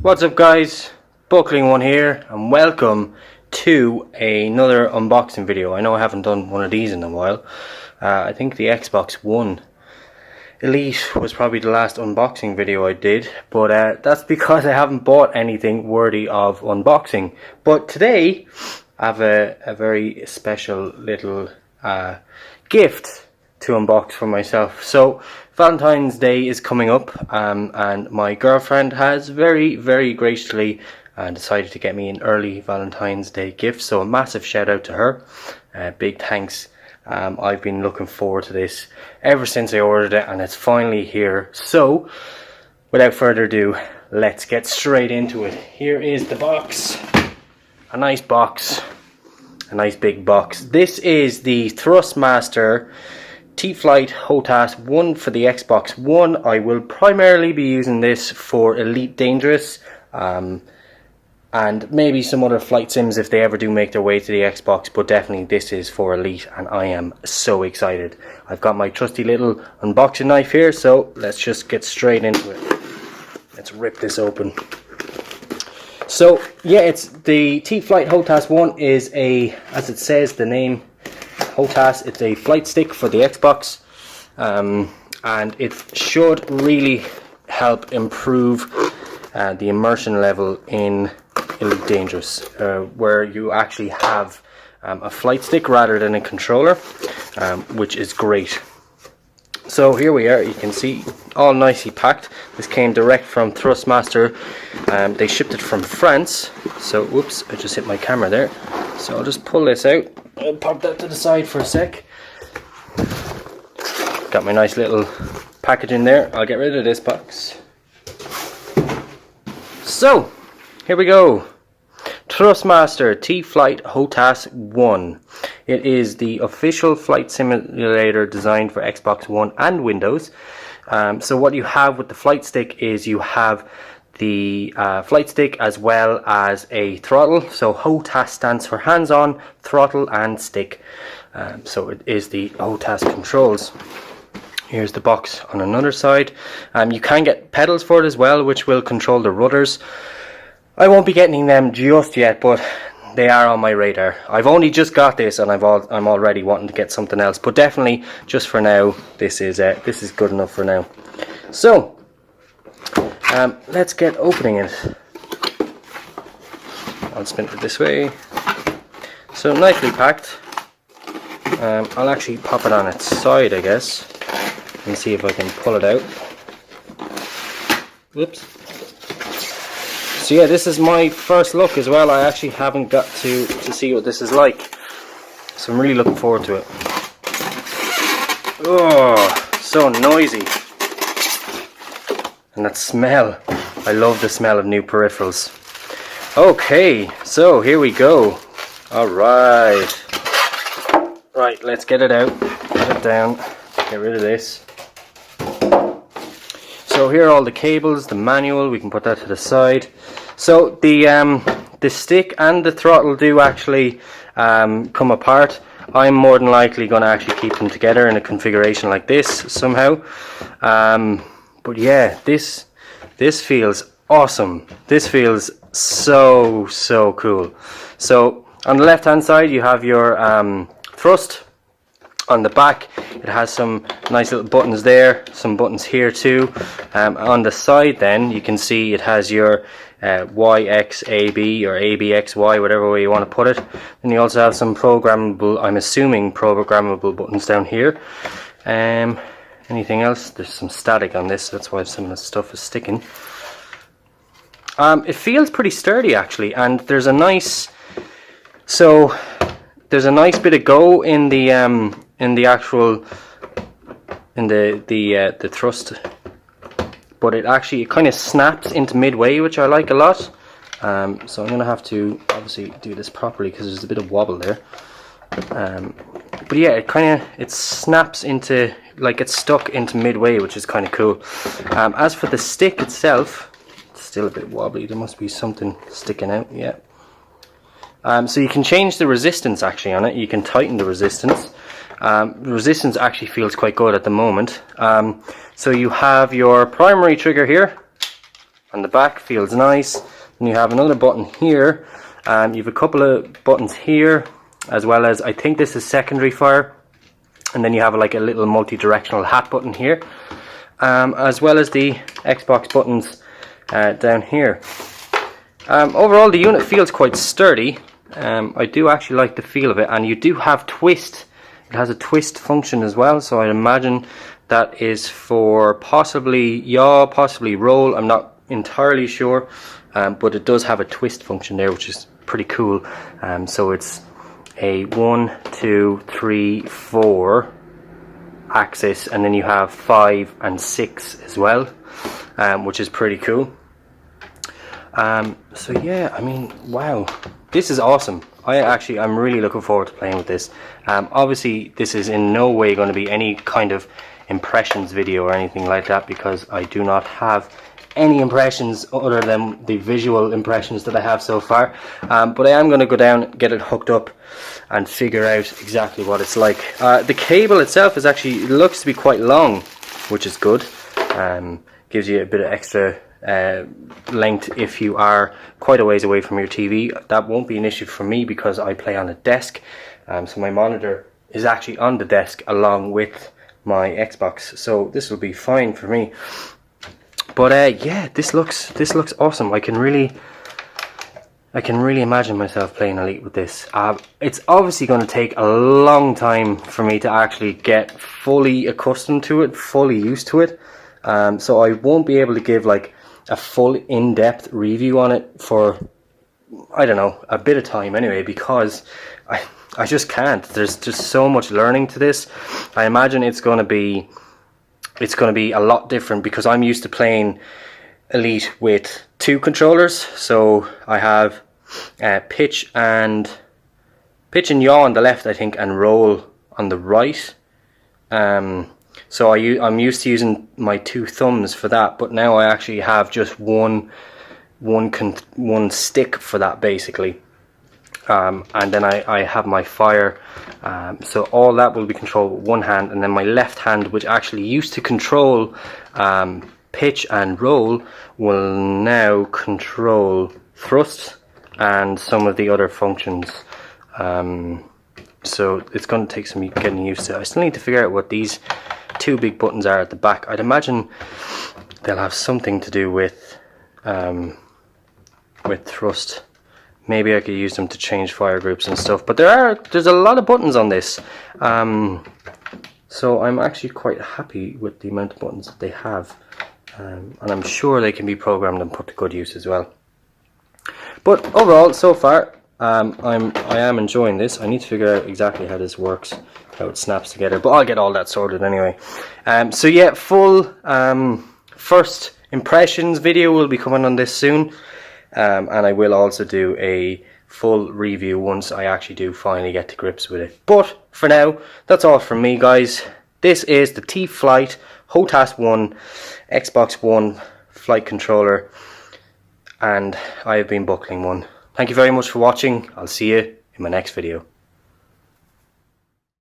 What's up guys, BucklingOne here and welcome to another unboxing video. I know I haven't done one of these in a while. I think the Xbox One Elite was probably the last unboxing video I did, but that's because I haven't bought anything worthy of unboxing. But today I have a very special little gift to unbox for myself. So Valentine's Day is coming up, and my girlfriend has very graciously decided to get me an early Valentine's Day gift, so a massive shout out to her. Big thanks. I've been looking forward to this ever since I ordered it, and it's finally here. So without further ado, let's get straight into it. Here is the box. A nice box, a nice big box. This is the Thrustmaster T.Flight HOTAS One for the Xbox One. I will primarily be using this for Elite Dangerous and maybe some other flight sims if they ever do make their way to the Xbox, but definitely this is for Elite and I am so excited. I've got my trusty little unboxing knife here, so let's just get straight into it. Let's rip this open. So yeah, it's the T.Flight HOTAS One is a, as it says, the name HOTAS, it's a flight stick for the Xbox, and it should really help improve the immersion level in Elite Dangerous, where you actually have a flight stick rather than a controller, which is great. So here we are, you can see all nicely packed. This came direct from Thrustmaster. They shipped it from France. So whoops, I just hit my camera there. So I'll just pull this out. I'll pop that to the side for a sec. Got my nice little package in there. I'll get rid of this box. So here we go. Thrustmaster T.Flight HOTAS One. It is the official flight simulator designed for Xbox One and Windows. So what you have with the flight stick is you have the flight stick as well as a throttle. So HOTAS stands for hands-on, throttle and stick. So it is the HOTAS controls. Here's the box on another side. You can get pedals for it as well, which will control the rudders. I won't be getting them just yet, but they are on my radar. I've only just got this and I'm already wanting to get something else, but definitely just for now this is good enough for now. So let's get opening it. I'll spin it this way. So nicely packed. I'll actually pop it on its side, I guess, and see if I can pull it out. Whoops. So yeah, this is my first look as well. I actually haven't got to see what this is like, so I'm really looking forward to it. Oh, so noisy. And that smell, I love the smell of new peripherals. Okay, so here we go. Alright. Right, let's get it out, put it down, get rid of this. So here are all the cables, the manual, we can put that to the side. So the stick and the throttle do actually come apart. I'm more than likely going to actually keep them together in a configuration like this somehow. But yeah, this feels awesome. This feels so cool. So on the left hand side you have your thrust. On the back it has some nice little buttons there, some buttons here too. On the side then you can see it has your YXAB or ABXY, whatever way you want to put it. Then you also have some programmable, I'm assuming programmable buttons down here. Anything else? There's some static on this, that's why some of the stuff is sticking. It feels pretty sturdy actually, and there's a nice bit of go in the actual the thrust, but it kind of snaps into midway, which I like a lot. So I'm gonna have to obviously do this properly because there's a bit of wobble there. But yeah, it snaps into, like, it's stuck into midway, which is kind of cool. As for the stick itself, it's still a bit wobbly. There must be something sticking out. Yeah. So you can change the resistance actually on it. You can tighten the resistance. The resistance actually feels quite good at the moment. So you have your primary trigger here. and the back feels nice. And you have another button here. You have a couple of buttons here, as well as, I think this is secondary fire. And then you have like a little multi-directional hot button here, as well as the Xbox buttons down here. Overall, the unit feels quite sturdy. I do actually like the feel of it, and you do have twist. It has a twist function as well, so I imagine that is for possibly yaw, possibly roll. I'm not entirely sure, but it does have a twist function there, which is pretty cool. So it's a 1, 2, 3, 4 axis, and then you have 5 and 6 as well, which is pretty cool. So yeah, I mean, wow, this is awesome. I'm really looking forward to playing with this. Obviously this is in no way going to be any kind of impressions video or anything like that, because I do not have any impressions other than the visual impressions that I have so far. But I am going to go down, get it hooked up, and figure out exactly what it's like. The cable itself is actually, it looks to be quite long, which is good. Gives you a bit of extra length if you are quite a ways away from your TV. That won't be an issue for me because I play on a desk, so my monitor is actually on the desk along with my Xbox, so this will be fine for me. But yeah, this looks awesome. I can really imagine myself playing Elite with this. It's obviously going to take a long time for me to actually get fully accustomed to it, fully used to it. So I won't be able to give like a full in-depth review on it for, I don't know, a bit of time anyway, because I just can't. There's just so much learning to this. I imagine it's going to be a lot different, because I'm used to playing Elite with 2 controllers. So I have pitch and yaw on the left, I think, and roll on the right. So I'm used to using my 2 thumbs for that, but now I actually have just one stick for that, basically. And then I have my fire, so all that will be controlled with one hand, and then my left hand, which actually used to control pitch and roll, will now control thrust and some of the other functions. So it's going to take some getting used to. I still need to figure out what these 2 big buttons are at the back. I'd imagine they'll have something to do with thrust. Maybe I could use them to change fire groups and stuff. But there's a lot of buttons on this, so I'm actually quite happy with the amount of buttons that they have, and I'm sure they can be programmed and put to good use as well. But overall, so far, I am enjoying this. I need to figure out exactly how this works, how it snaps together, but I'll get all that sorted anyway. So yeah, full first impressions video will be coming on this soon, and I will also do a full review once I actually do finally get to grips with it. But for now, that's all from me, guys. This is the T.Flight HOTAS One Xbox One flight controller, and I have been BucklingOne. Thank you very much for watching. I'll see you in my next video.